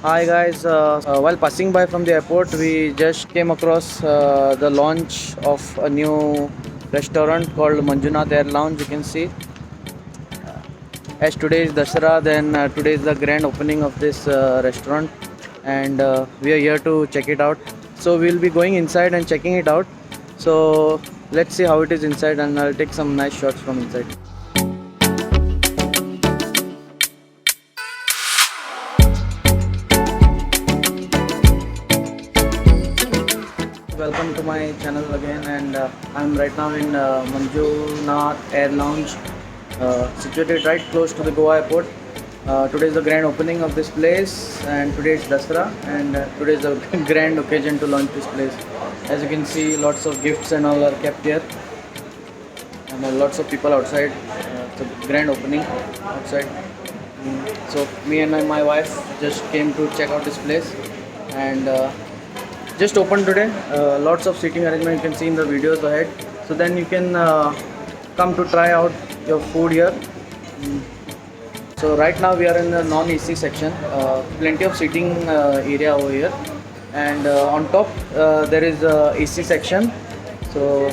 Hi guys, while passing by from the airport, we just came across the launch of a new restaurant called Manjunath Air Lounge. You can see, as today is Dasara, then today is the grand opening of this restaurant, and we are here to check it out. So we'll be going inside and checking it out. So let's see how it is inside, and I'll take some nice shots from inside. Welcome to my channel again, and I'm right now in Manjunath Air Lounge, situated right close to the Goa airport. Today is the grand opening of this place, and today is Dasara, and today is the grand occasion to launch this place. As you can see, lots of gifts and all are kept here, and lots of people outside. It's a grand opening outside. So me and my wife just came to check out this place, and just opened today. Lots of seating arrangement you can see in the videos ahead. So then you can come to try out your food here. So right now we are in the non-AC section. Plenty of seating area over here, and on top there is a AC section. So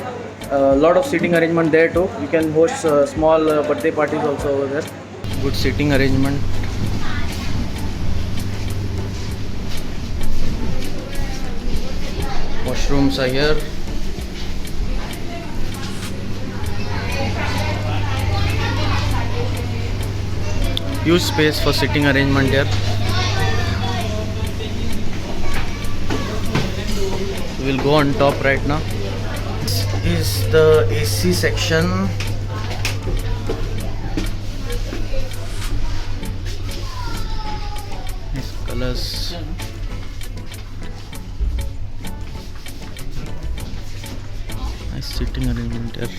a lot of seating arrangement there too. You can host small birthday parties also over there. Good seating arrangement. Washrooms are here. Huge space for sitting arrangement here. We'll go on top right now. This is the AC section. Nice colors. Nice sitting arrangement here.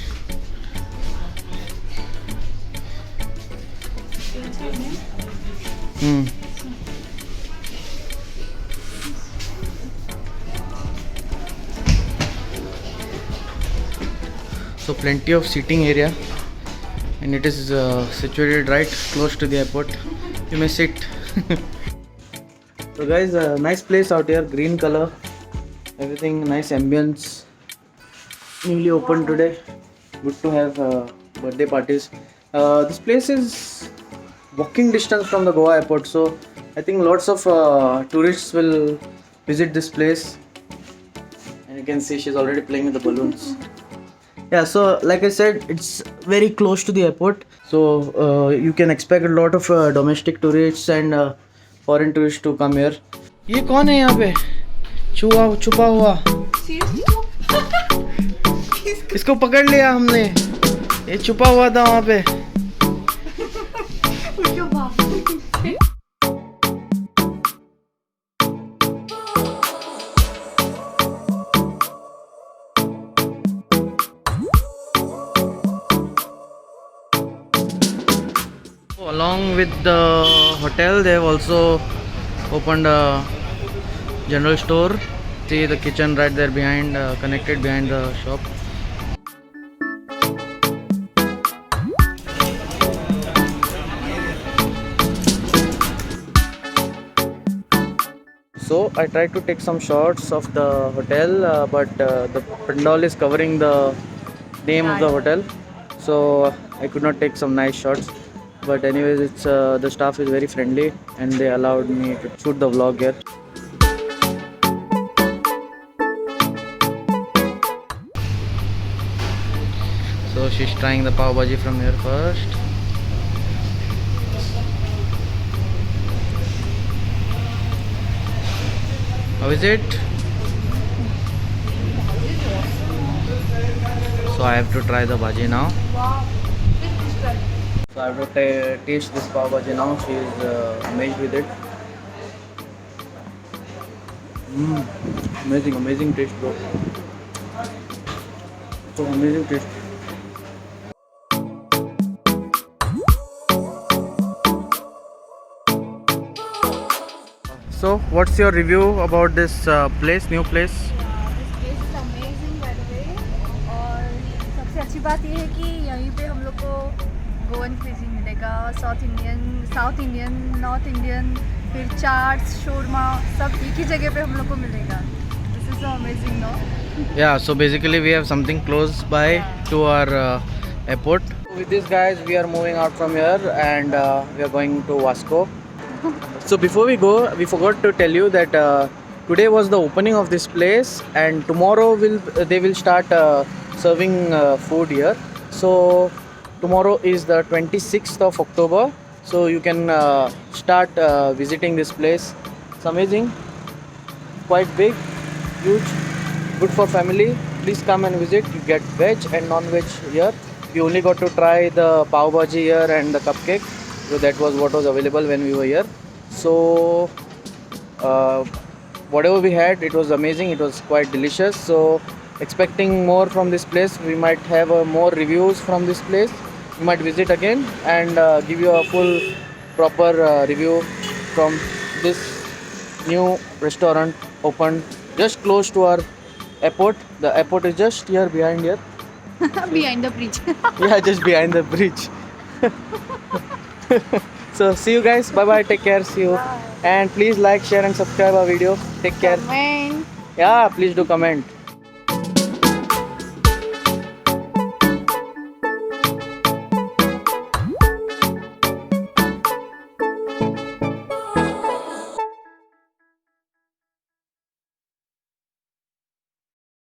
So plenty of seating area, and it is situated right close to the airport. You may sit. So guys, nice place out here, green color, everything nice ambience. Newly opened today. Good to have birthday parties. This place is walking distance from the Goa airport, so I think lots of tourists will visit this place. And you can see she's already playing with the balloons. Yeah, so like I said, it's very close to the airport, so you can expect a lot of domestic tourists and foreign tourists to come here. ये कौन है यहाँ पे? छुपा हुआ. इसको पकड़ लिया हमने. ये छुपा हुआ था वहाँ पे. Along with the hotel, they have also opened a general store. See the kitchen right there behind, connected behind the shop. So I tried to take some shots of the hotel, but the pandal is covering the name of the hotel, so I could not take some nice shots. But anyways, it's the staff is very friendly, and they allowed me to shoot the vlog here. So she's trying the pav bhaji from here first. How is it? So I have to try the bhaji now. So I have to taste this pav bhaji now. She is amazed with it. Amazing taste, bro. So amazing taste. So what's your review about this place, new place? This place is amazing by the way. और सबसे अच्छी बात ये है कि यहीं पे हम लोग को गोवन क्विजीन मिलेगा, साउथ इंडियन, नॉर्थ इंडियन, फिर चाट्स शोरमा सब एक ही जगह पे हम लोग को मिलेगा. This is so amazing no. Yeah, so basically we have something close by to our airport. With these guys, we are moving out from here and we are going to Vasco. So before we go, we forgot to tell you that today was the opening of this place, and tomorrow they will start serving food here. So tomorrow is the 26th of October. So you can start visiting this place. It's amazing, quite big, huge, good for family. Please come and visit. You get veg and non-veg here. We only got to try the pav bhaji here and the cupcake. So that was what was available when we were here. So whatever we had, it was amazing. It was quite delicious. So expecting more from this place. We might have more reviews from this place. We might visit again and give you a full proper review from this new restaurant opened just close to our airport. The airport is just here behind here. Behind the bridge. Yeah, just behind the bridge. So see you guys. Bye bye. Take care. See you. Bye. And please like, share, and subscribe our video. Take care. Comment. Yeah, please do comment.